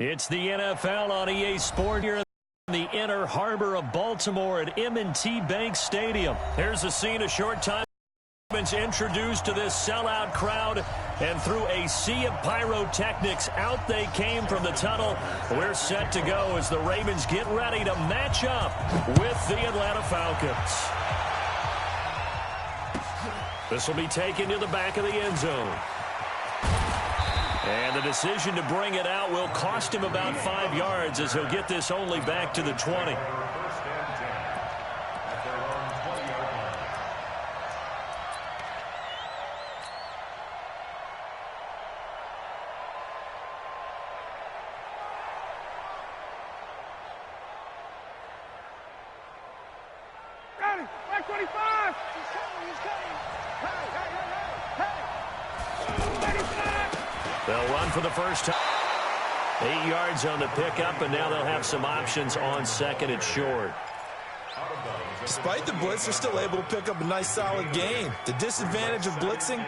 It's the NFL on EA Sport here in the inner harbor of Baltimore at M&T Bank Stadium. Here's a scene a short time introduced to this sellout crowd, and through a sea of pyrotechnics, out they came from the tunnel. We're set to go as the Ravens get ready to match up with the Atlanta Falcons. This will be taken to the back of the end zone. And the decision to bring it out will cost him about 5 yards as he'll get this only back to the 20. They'll run for the first time. 8 yards on the pickup, and now they'll have some options on second and short. Despite the blitz, they're still able to pick up a nice solid gain. The disadvantage of blitzing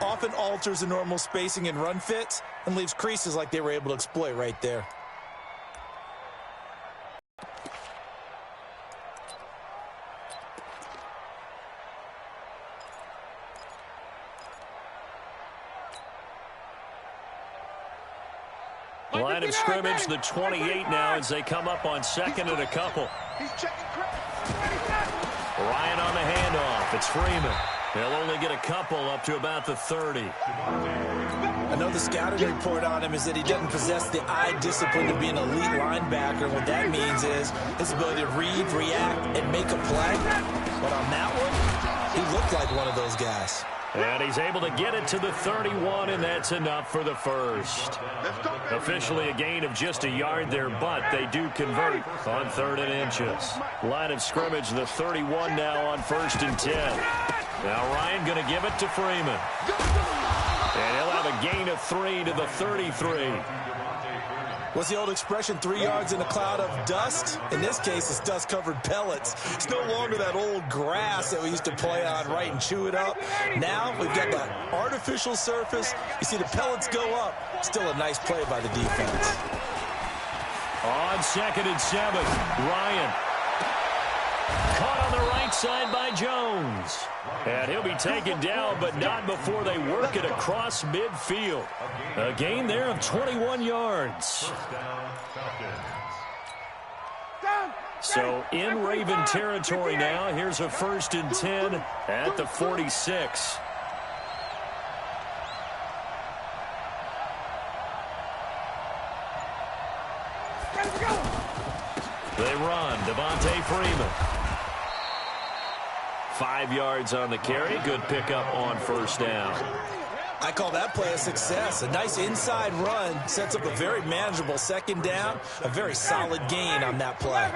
often alters the normal spacing and run fits and leaves creases like they were able to exploit right there. Line of scrimmage, the 28 now as they come up on second and a couple. Ryan on the handoff. It's Freeman. They'll only get a couple up to about the 30. I know the scouting report on him is that he doesn't possess the eye discipline to be an elite linebacker. What that means is his ability to read, react, and make a play. But on that one, he looked like one of those guys. And he's able to get it to the 31, and that's enough for the first. Officially a gain of just a yard there, but they do convert on 3rd and inches. Line of scrimmage, the 31 now on 1st and 10. Now Ryan going to give it to Freeman. And he'll have a gain of 3 to the 33. What's the old expression, 3 yards in a cloud of dust? In this case, it's dust-covered pellets. It's no longer that old grass that we used to play on, right, and chew it up. Now we've got that artificial surface. You see the pellets go up. Still a nice play by the defense. On 2nd and 7, Ryan. Caught on the right side by Jones. And he'll be taken down, but not before they work it across midfield. A gain there of 21 yards. So in Raven territory now. Here's a 1st and 10 at the 46. They run. Devontae Freeman. 5 yards on the carry. Good pickup on 1st down. I call that play a success. A nice inside run sets up a very manageable 2nd down. A very solid gain on that play.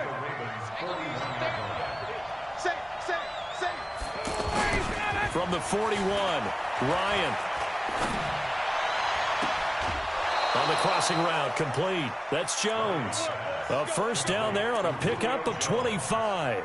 From the 41, Ryan. On the crossing route, complete. That's Jones. A 1st down there on a pickup of 25.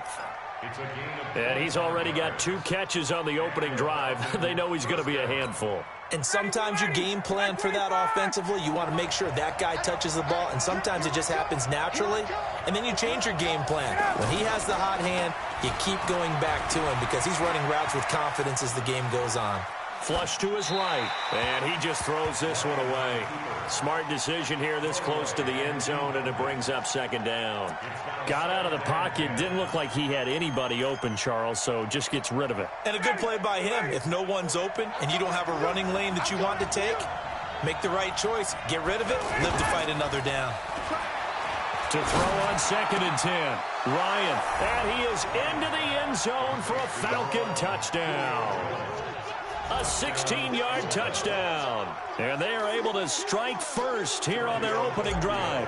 And he's already got 2 catches on the opening drive. They know he's going to be a handful. And sometimes you game plan for that offensively. You want to make sure that guy touches the ball, and sometimes it just happens naturally. And then you change your game plan. When he has the hot hand, you keep going back to him because he's running routes with confidence as the game goes on. Flush to his right, and he just throws this one away. Smart decision here this close to the end zone, and it brings up 2nd down. Got out of the pocket. Didn't look like he had anybody open, Charles, so just gets rid of it. And a good play by him. If no one's open and you don't have a running lane that you want to take, make the right choice. Get rid of it. Live to fight another down. To throw on 2nd and 10. Ryan, and he is into the end zone for a Falcon touchdown. A 16-yard touchdown. And they are able to strike first here on their opening drive.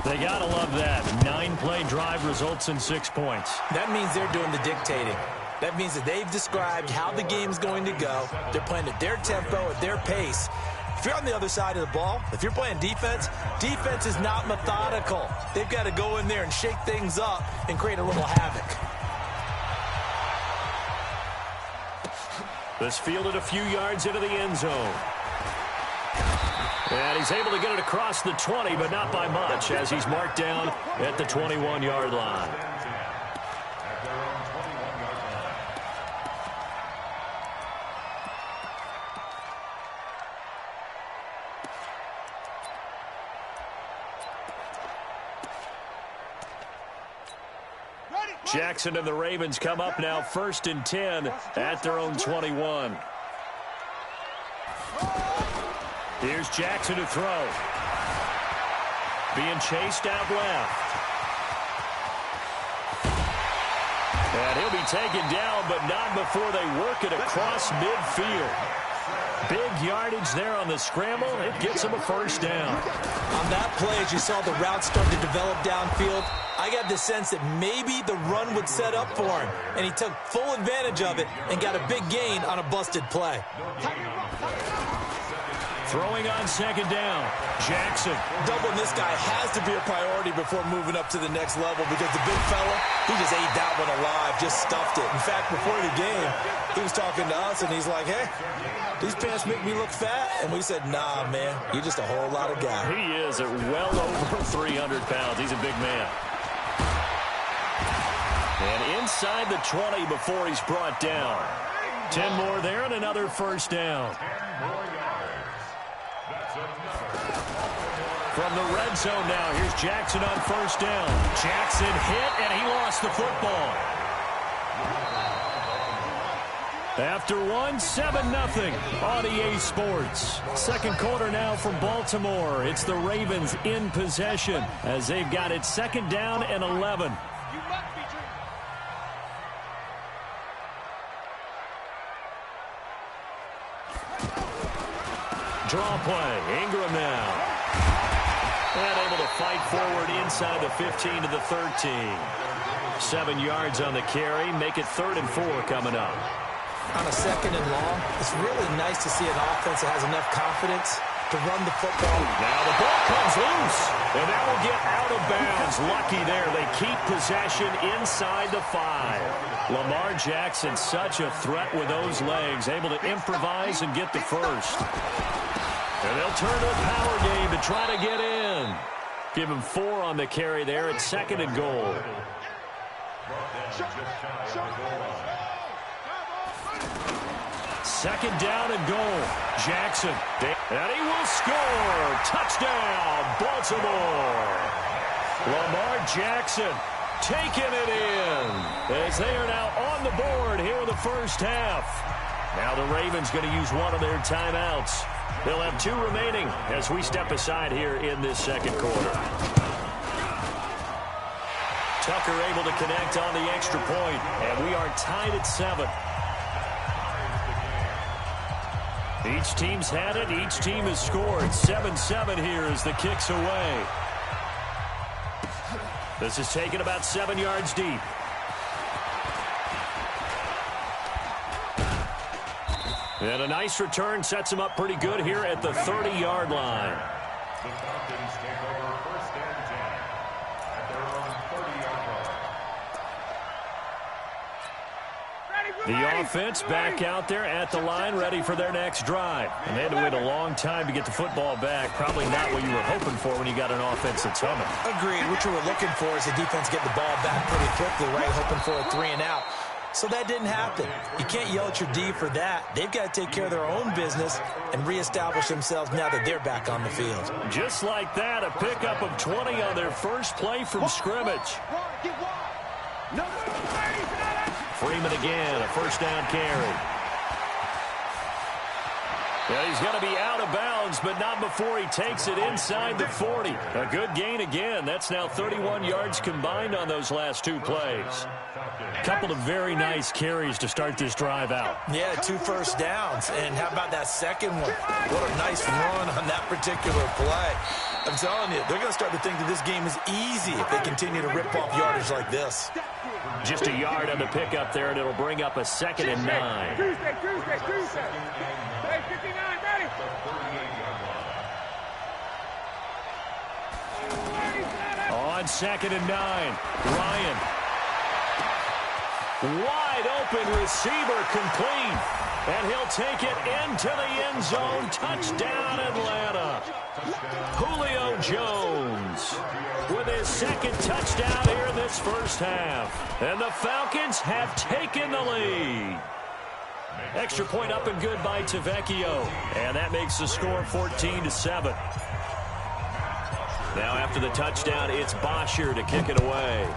They got to love that. 9-play drive results in 6 points. That means they're doing the dictating. That means that they've described how the game's going to go. They're playing at their tempo, at their pace. If you're on the other side of the ball, if you're playing defense, defense is not methodical. They've got to go in there and shake things up and create a little havoc. This fielded a few yards into the end zone. And he's able to get it across the 20, but not by much, as he's marked down at the 21-yard line. Jackson and the Ravens come up now 1st and 10 at their own 21. Here's Jackson to throw. Being chased out left. And he'll be taken down, but not before they work it across midfield. Big yardage there on the scramble. It gets him a first down. On that play, as you saw the route start to develop downfield, I got the sense that maybe the run would set up for him, and he took full advantage of it and got a big gain on a busted play. Throwing on 2nd down, Jackson. Doubling this guy has to be a priority before moving up to the next level because the big fella, he just ate that one alive, just stuffed it. In fact, before the game, he was talking to us, and he's like, hey, these pants make me look fat. And we said, nah, man, you're just a whole lot of guy. He is at well over 300 pounds. He's a big man. And inside the 20 before he's brought down. 10 more there and another first down. From the red zone now, here's Jackson on 1st down. Jackson hit, and he lost the football. After 7-0 on EA Sports. 2nd quarter now from Baltimore. It's the Ravens in possession as they've got it 2nd down and 11. Draw play. Ingram now. And able to fight forward inside the 15 to the 13. 7 yards on the carry. Make it 3rd and 4 coming up. On a 2nd and long, it's really nice to see an offense that has enough confidence to run the football. Now the ball comes loose, and that will get out of bounds. Lucky there. They keep possession inside the 5. Lamar Jackson, such a threat with those legs, able to improvise and get the first. And they'll turn to a power game to try to get in. Give him 4 on the carry there at 2nd and goal. Second down and goal. Jackson. And he will score. Touchdown, Baltimore. Lamar Jackson taking it in as they are now on the board here in the first half. Now the Ravens going to use one of their timeouts. They'll have 2 remaining as we step aside here in this 2nd quarter. Tucker able to connect on the extra point, and we are tied at 7. Each team's had it. Each team has scored. 7-7 here as the kick's away. This is taken about 7 yards deep. And a nice return sets him up pretty good here at the 30-yard line. The Falcons take over 1st and 10 at their own 30-yard line. The offense back out there at the line, ready for their next drive. And they had to wait a long time to get the football back. Probably not what you were hoping for when you got an offense that's humming. Agreed. What you were looking for is the defense getting the ball back pretty quickly, right? Hoping for a 3 and out. So that didn't happen. You can't yell at your D for that. They've got to take care of their own business and reestablish themselves now that they're back on the field. Just like that, a pickup of 20 on their first play from scrimmage. Freeman again, a first down carry. Yeah, he's going to be out of bounds, but not before he takes it inside the 40. A good gain again. That's now 31 yards combined on those last 2 plays. A couple of very nice carries to start this drive out. Yeah, 2 first downs. And how about that second one? What a nice run on that particular play. I'm telling you, they're going to start to think that this game is easy if they continue to rip off yardage like this. Just a yard on the pickup there, and it'll bring up a 2nd and 9. Tuesday. Hey, 59, ready. On 2nd and 9, Ryan. Wide open receiver complete. And he'll take it into the end zone. Touchdown, Atlanta. Julio Jones with his second touchdown here in this first half. And the Falcons have taken the lead. Extra point up and good by Tavecchio. And that makes the score 14-7. Now after the touchdown, it's Bosher to kick it away.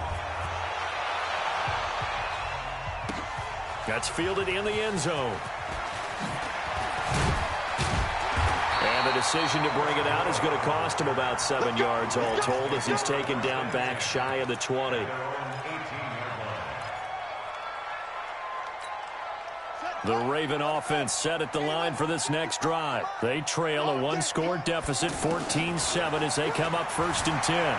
That's fielded in the end zone. And the decision to bring it out is going to cost him about 7 yards all told as he's taken down back shy of the 20. The Raven offense set at the line for this next drive. They trail a one-score deficit, 14-7, as they come up 1st and 10.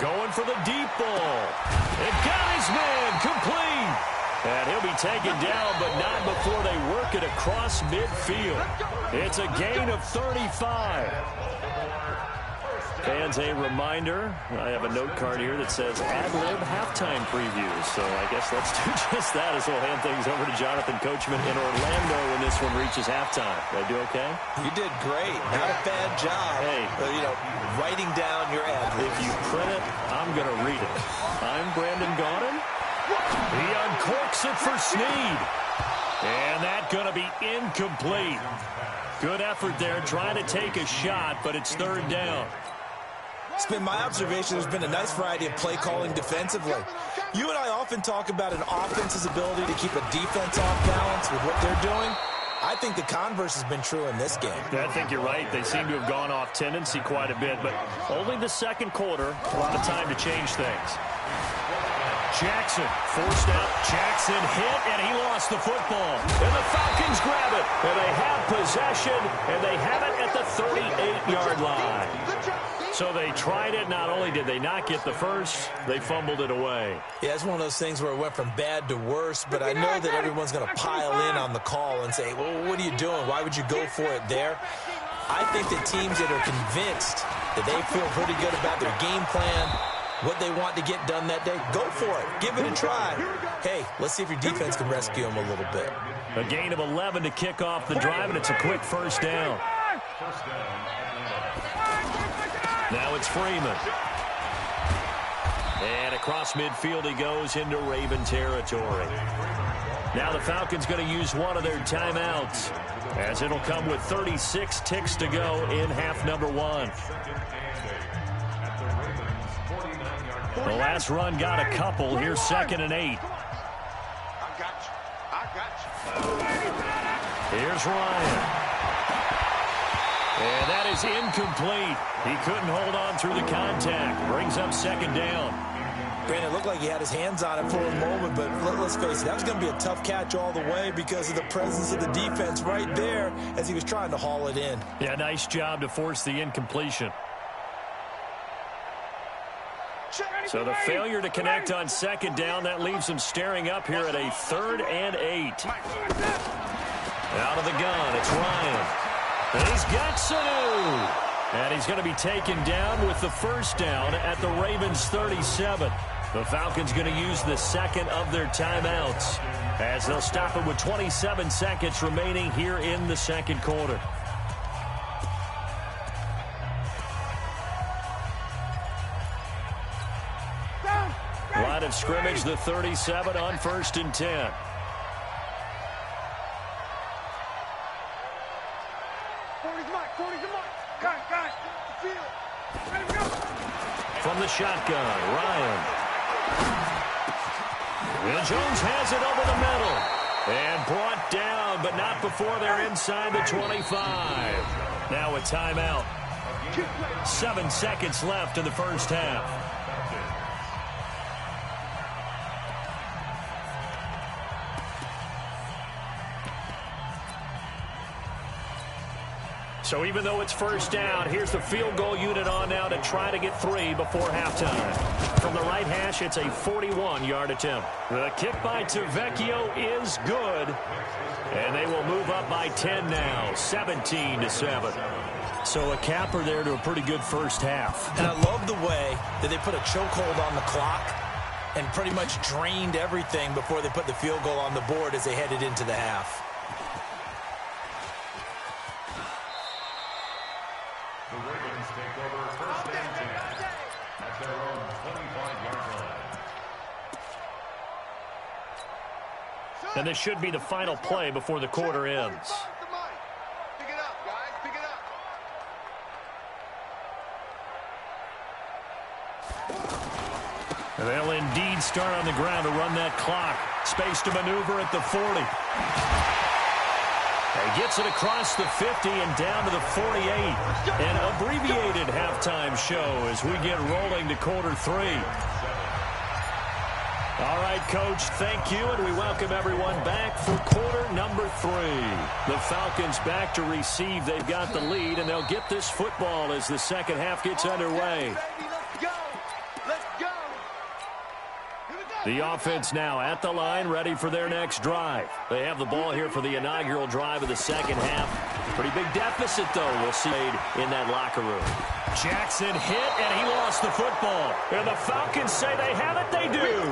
Going for the deep ball. It got his man complete. And he'll be taken down, but not before they work it across midfield. It's a gain of 35. Fans, a reminder, I have a note card here that says ad-lib halftime previews. So I guess let's do just that as we'll hand things over to Jonathan Coachman in Orlando when this one reaches halftime. Did I do okay? You did great. Not a bad job. Hey. Writing down your ad-libs. If you print it, I'm going to read it. I'm Brandon Gaudin. He uncorks it for Snead. And that's going to be incomplete. Good effort there trying to take a shot, but it's 3rd down. It's been my observation there's been a nice variety of play calling defensively. You and I often talk about an offense's ability to keep a defense off balance with what they're doing. I think the converse has been true in this game. I think you're right. They seem to have gone off tendency quite a bit, but only the second quarter, a lot of time to change things. Jackson forced out. Jackson hit, and he lost the football. And the Falcons grab it, and they have possession, and they have it at the 38-yard line. So they tried it. Not only did they not get the first, they fumbled it away. Yeah, it's one of those things where it went from bad to worse, but I know that everyone's going to pile in on the call and say, well, what are you doing? Why would you go for it there? I think that teams that are convinced that they feel pretty good about their game plan, what they want to get done that day, go for it. Give it a try. Hey, let's see if your defense can rescue them a little bit. A gain of 11 to kick off the drive, and it's a quick first down. Now it's Freeman. And across midfield he goes into Raven territory. Now the Falcons going to use one of their timeouts, as it'll come with 36 ticks to go in half number 1. The last run got a couple. Here's 2nd and 8. Here's Ryan. And that is incomplete. He couldn't hold on through the contact. Brings up 2nd down. Brandon, it looked like he had his hands on it for a moment, but let's face it, that was going to be a tough catch all the way because of the presence of the defense right there as he was trying to haul it in. Yeah, nice job to force the incompletion. So the failure to connect on 2nd down, that leaves him staring up here at a 3rd and 8. Out of the gun, it's Ryan. And he's got Sanu. And he's going to be taken down with the first down at the Ravens 37. The Falcons going to use the second of their timeouts as they'll stop it with 27 seconds remaining here in the second quarter. Line of scrimmage, the 37 on 1st and 10. From the shotgun, Ryan. And Jones has it over the middle. And brought down, but not before they're inside the 25. Now a timeout. 7 seconds left in the first half. So even though it's first down, here's the field goal unit on now to try to get 3 before halftime. From the right hash, it's a 41-yard attempt. The kick by Tavecchio is good. And they will move up by 10 now, 17-7. So a capper there to a pretty good first half. And I love the way that they put a chokehold on the clock. and pretty much drained everything before they put the field goal on the board as they headed into the half. The Ravens take over first and 10 at their own 25-yard line. And this should be the final play before the quarter ends. Pick it up, guys. Pick it up. And they'll indeed start on the ground to run that clock. Space to maneuver at the 40. He gets it across the 50 and down to the 48. An abbreviated halftime show as we get rolling to quarter 3. All right, Coach, thank you, and we welcome everyone back for quarter number 3. The Falcons back to receive. They've got the lead, and they'll get this football as the second half gets underway. The offense now at the line, ready for their next drive. They have the ball here for the inaugural drive of the second half. Pretty big deficit, though, we'll see in that locker room. Jackson hit, and he lost the football. And the Falcons say they have it. They do.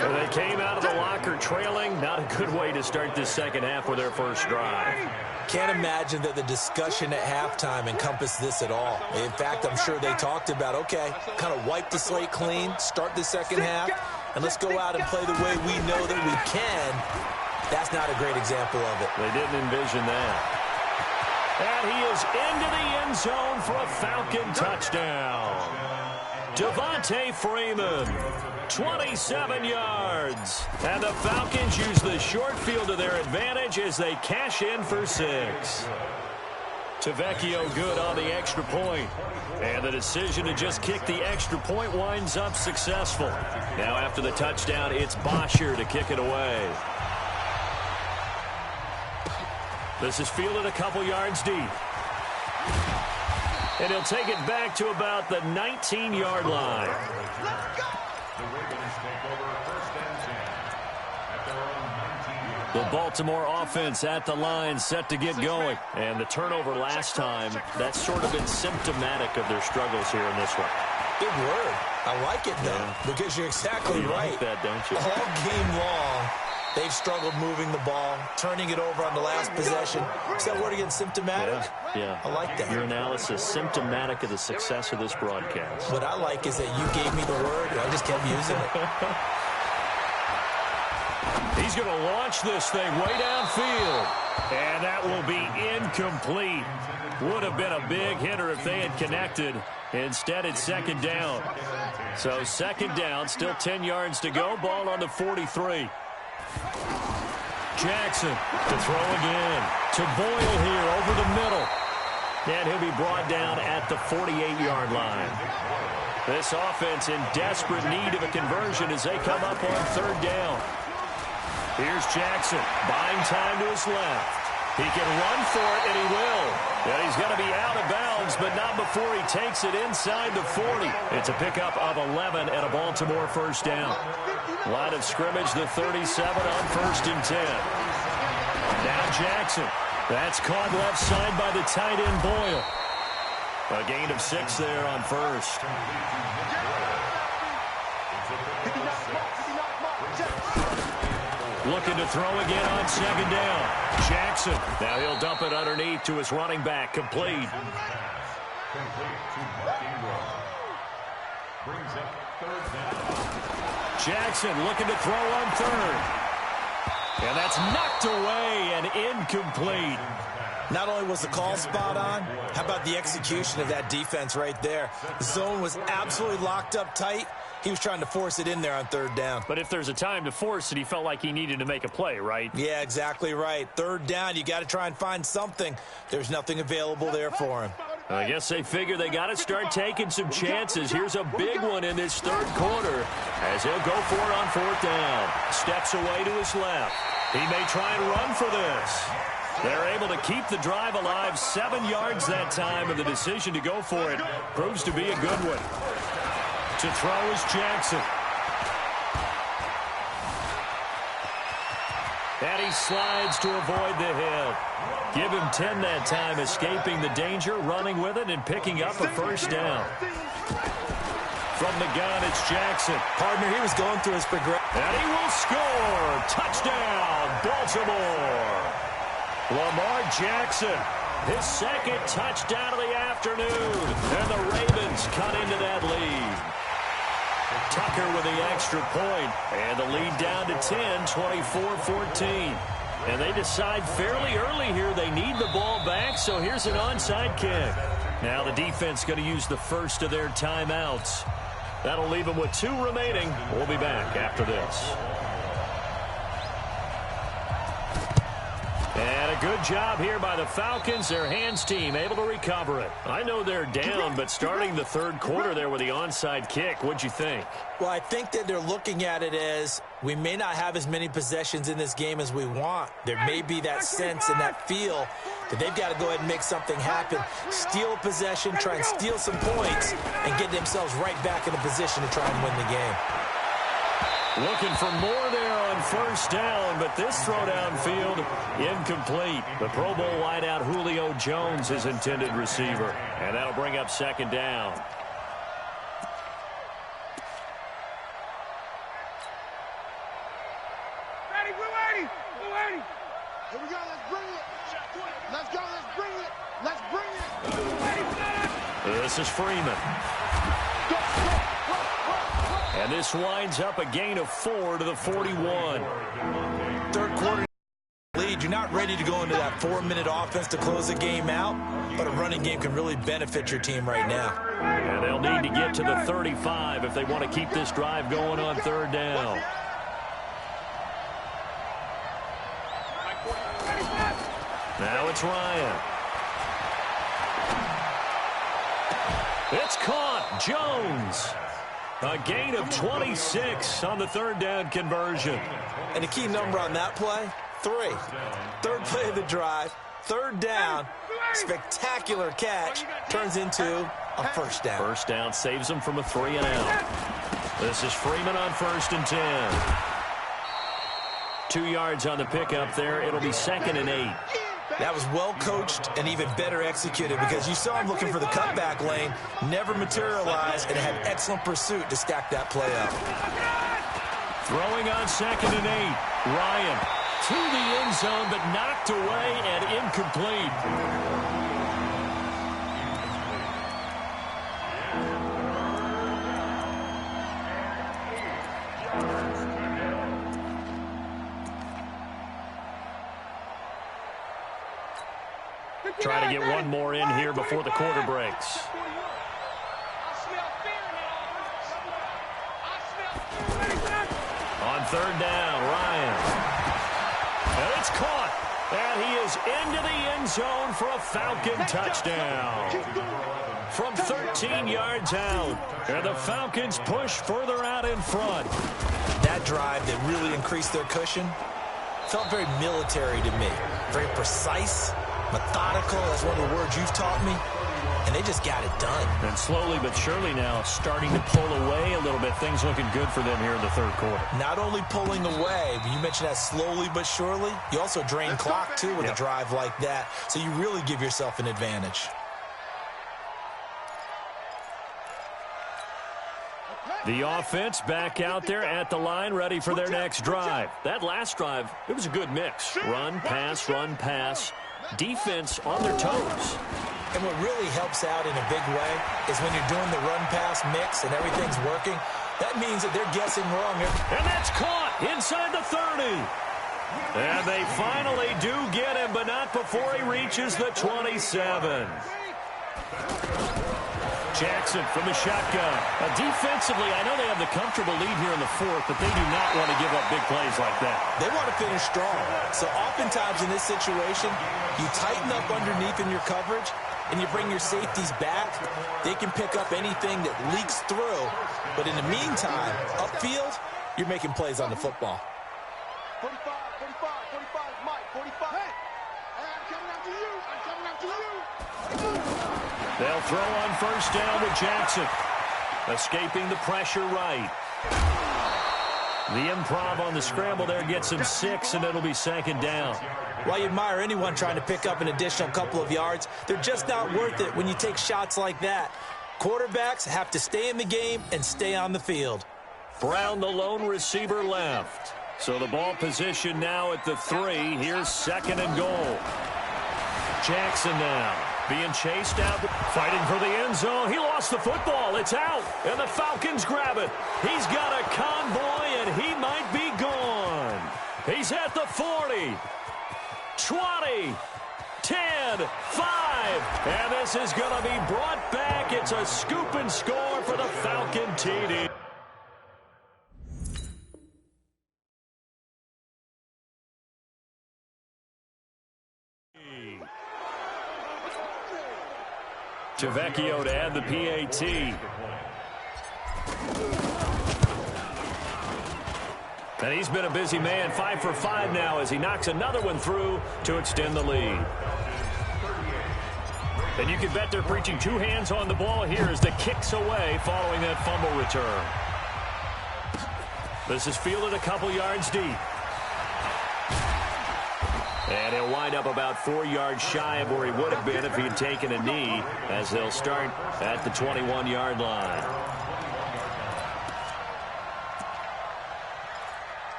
So they came out of the locker trailing. Not a good way to start this second half with their first drive. Can't imagine that the discussion at halftime encompassed this at all. In fact, I'm sure they talked about, okay, kind of wipe the slate clean, start the second half, and let's go out and play the way we know that we can. That's not a great example of it. They didn't envision that. And he is into the end zone for a Falcon touchdown. Devontae Freeman, 27 yards. And the Falcons use the short field to their advantage as they cash in for 6. Tavecchio good on the extra point. And the decision to just kick the extra point winds up successful. Now after the touchdown, it's Bosher to kick it away. This is fielded a couple yards deep. And he'll take it back to about the 19-yard line. The Ravens take over first and 10 at their own 19-yard line. The Baltimore offense at the line, set to get going. And the turnover last time, that's sort of been symptomatic of their struggles here in this one. Big word. I like it, though, because you're exactly right. You like that, don't you? All game long, they've struggled moving the ball, turning it over on the last possession. Is that word again, symptomatic? Yeah. I like that. Your analysis, symptomatic of the success of this broadcast. What I like is that you gave me the word, and I just kept using it. He's going to launch this thing way downfield. And that will be incomplete. Would have been a big hitter if they had connected. Instead, it's second down. So second down, still 10 yards to go. Ball on the 43. Jackson to throw again. To Boyle here over the middle. And he'll be brought down at the 48-yard line. This offense in desperate need of a conversion as they come up on third down. Here's Jackson, buying time to his left. He can run for it, and he will. And he's going to be out of bounds, but not before he takes it inside the 40. It's a pickup of 11 and a Baltimore first down. Line of scrimmage, the 37 on first and 10. Now Jackson. That's caught left side by the tight end Boyle. A gain of 6 there on first. Looking to throw again on second down. Jackson. Now he'll dump it underneath to his running back. Complete. Brings up third down. Jackson looking to throw on third. And that's knocked away and incomplete. Not only was the call spot on, how about the execution of that defense right there? The zone was absolutely locked up tight. He was trying to force it in there on third down. But if there's a time to force it, he felt like he needed to make a play, right? Yeah, exactly right. Third down, you got to try and find something. There's nothing available there for him. I guess they figure they got to start taking some chances. Here's a big one in this third quarter as he'll go for it on fourth down. Steps away to his left. He may try and run for this. They're able to keep the drive alive, 7 yards that time, and the decision to go for it proves to be a good one. To throw is Jackson. And he slides to avoid the hit. Give him 10 that time, escaping the danger, running with it, and picking up a first down. From the gun, it's Jackson. Partner, he was going through his progression. And he will score. Touchdown, Baltimore. Lamar Jackson, his second touchdown of the afternoon. And the Ravens cut into that lead. Tucker with the extra point. And the lead down to 10, 24-14. And they decide fairly early here they need the ball back, so here's an onside kick. Now the defense going to use the first of their timeouts. That'll leave them with 2 remaining. We'll be back after this. And a good job here by the Falcons. Their hands team able to recover it. I know they're down, but starting the third quarter there with the onside kick, what'd you think? Well, I think that they're looking at it as we may not have as many possessions in this game as we want. There may be that sense and that feel that they've got to go ahead and make something happen. Steal a possession, try and steal some points, and get themselves right back in a position to try and win the game. Looking for more there on first down, but this throw downfield incomplete. The Pro Bowl wideout Julio Jones, his intended receiver. And that'll bring up second down. Ready, we're ready. We're ready. Here we go, let's bring it. Let's go, let's bring it. Let's bring it. This is Freeman. And this winds up a gain of 4 to the 41. Third quarter lead. You're not ready to go into that 4-minute offense to close the game out, but a running game can really benefit your team right now. And they'll need to get to the 35 if they want to keep this drive going on third down. Now it's Ryan. It's caught. Jones. A gain of 26 on the third down conversion. And the key number on that play, 3. Third play of the drive, third down, spectacular catch, turns into a first down. First down saves them from a 3 and out. This is Freeman on 1st and 10. 2 yards on the pickup there. It'll be 2nd and 8. That was well coached and even better executed because you saw him looking for the cutback lane, never materialized, and had excellent pursuit to stack that play up. Throwing on 2nd and 8. Ryan to the end zone, but knocked away and incomplete. Try to get one more in here before the quarter breaks. On third down, Ryan. And it's caught. And he is into the end zone for a Falcon touchdown. From 13 yards out. And the Falcons push further out in front. That drive that really increased their cushion felt very military to me. Very precise. Methodical, that's one of the words you've taught me, and they just got it done. And slowly but surely now starting to pull away a little bit. Things looking good for them here in the third quarter. Not only pulling away, but you mentioned that slowly but surely. You also drain clock, too, with a drive like that, so you really give yourself an advantage. The offense back out there at the line, ready for their next drive. That last drive, it was a good mix. Run, pass, defense on their toes. And what really helps out in a big way is when you're doing the run-pass mix and everything's working, that means that they're guessing wrong. And that's caught inside the 30. And they finally do get him, but not before he reaches the 27. Jackson from the shotgun. Defensively, I know they have the comfortable lead here in the fourth, but they do not want to give up big plays like that. They want to finish strong. So oftentimes in this situation, you tighten up underneath in your coverage, and you bring your safeties back. They can pick up anything that leaks through. But in the meantime, upfield, you're making plays on the football. 45, Mike, 45. Hey, I'm coming after you. I'm coming after you. They'll throw on first down with Jackson. Escaping the pressure right. The improv on the scramble there gets him 6, and it'll be 2nd down. Well, you admire anyone trying to pick up an additional couple of yards. They're just not worth it when you take shots like that. Quarterbacks have to stay in the game and stay on the field. Brown, the lone receiver, left. So the ball position now at the 3. Here's 2nd and goal. Jackson now being chased out, fighting for the end zone. He lost the football. It's out, and the Falcons grab it. He's got a convoy, and he might be gone. He's at the 40, 20, 10, 5, and this is going to be brought back. It's a scoop and score for the Falcon TD. Tavecchio to add the PAT. And he's been a busy man, 5 for 5 now as he knocks another one through to extend the lead. And you can bet they're preaching 2 hands on the ball here as the kick's away following that fumble return. This is fielded a couple yards deep. And he'll wind up about 4 yards shy of where he would have been if he had taken a knee, as they'll start at the 21-yard line.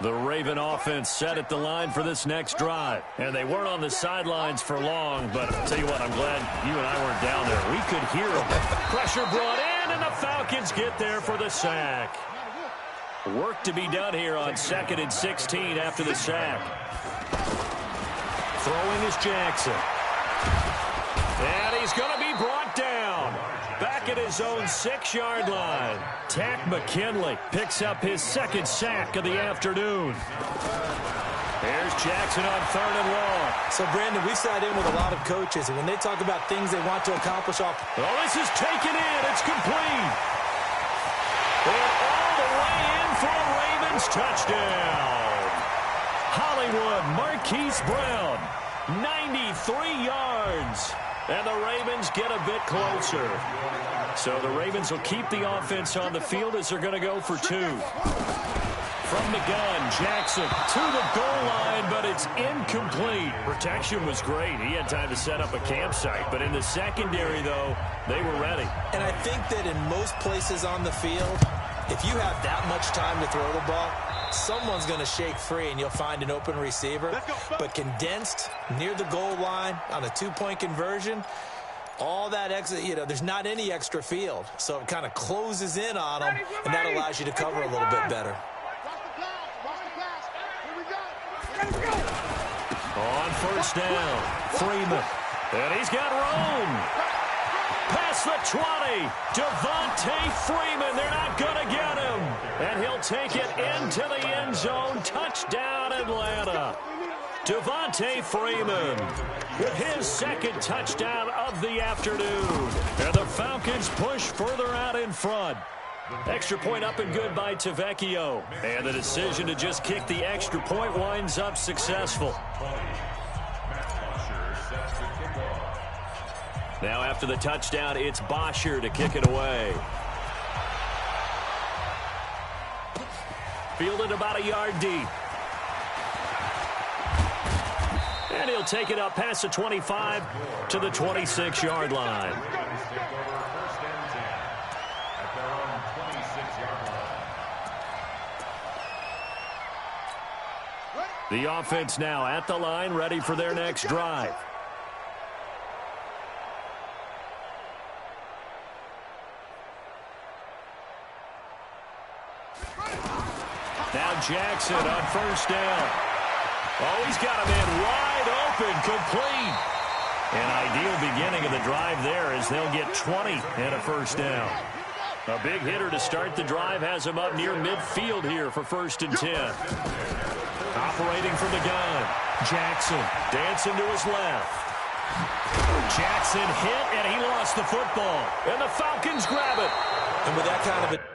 The Raven offense set at the line for this next drive. And they weren't on the sidelines for long, but I'll tell you what, I'm glad you and I weren't down there. We could hear them. Pressure brought in, and the Falcons get there for the sack. Work to be done here on 2nd and 16 after the sack. Throwing is Jackson. And he's going to be brought down. Back at his own 6-yard line. Tack McKinley picks up his 2nd sack of the afternoon. There's Jackson on 3rd and long. So, Brandon, we've sat in with a lot of coaches, and when they talk about things they want to accomplish off... Well, this is taken in. It's complete. And all the way in for a Ravens touchdown. Hollywood Marquise Brown, 93 yards. And the Ravens get a bit closer. So the Ravens will keep the offense on the field as they're going to go for 2. From the gun, Jackson to the goal line, but it's incomplete. Protection was great. He had time to set up a campsite. But in the secondary, though, they were ready. And I think that in most places on the field, if you have that much time to throw the ball, someone's going to shake free and you'll find an open receiver. But condensed near the goal line on a 2-point conversion, all that extra, there's not any extra field. So it kind of closes in on them, and that allows you to cover a little bit better. On 1st down, Freeman. And he's got room. Past the 20. Devontae Freeman. They're not going to get him. And he'll take it into the end zone. Touchdown, Atlanta. Devontae Freeman with his 2nd touchdown of the afternoon. And the Falcons push further out in front. Extra point up and good by Tavecchio. And the decision to just kick the extra point winds up successful. Now after the touchdown, it's Bosher to kick it away. Fielded about a yard deep. And he'll take it up past the 25 to the 26-yard line. The offense now at the line, ready for their next drive. Now Jackson on 1st down. Oh, he's got a man wide open, complete. An ideal beginning of the drive there as they'll get 20 and a 1st down. A big hitter to start the drive has him up near midfield here for 1st and 10. Operating from the gun. Jackson dancing to his left. Jackson hit, and he lost the football. And the Falcons grab it. And with that kind of a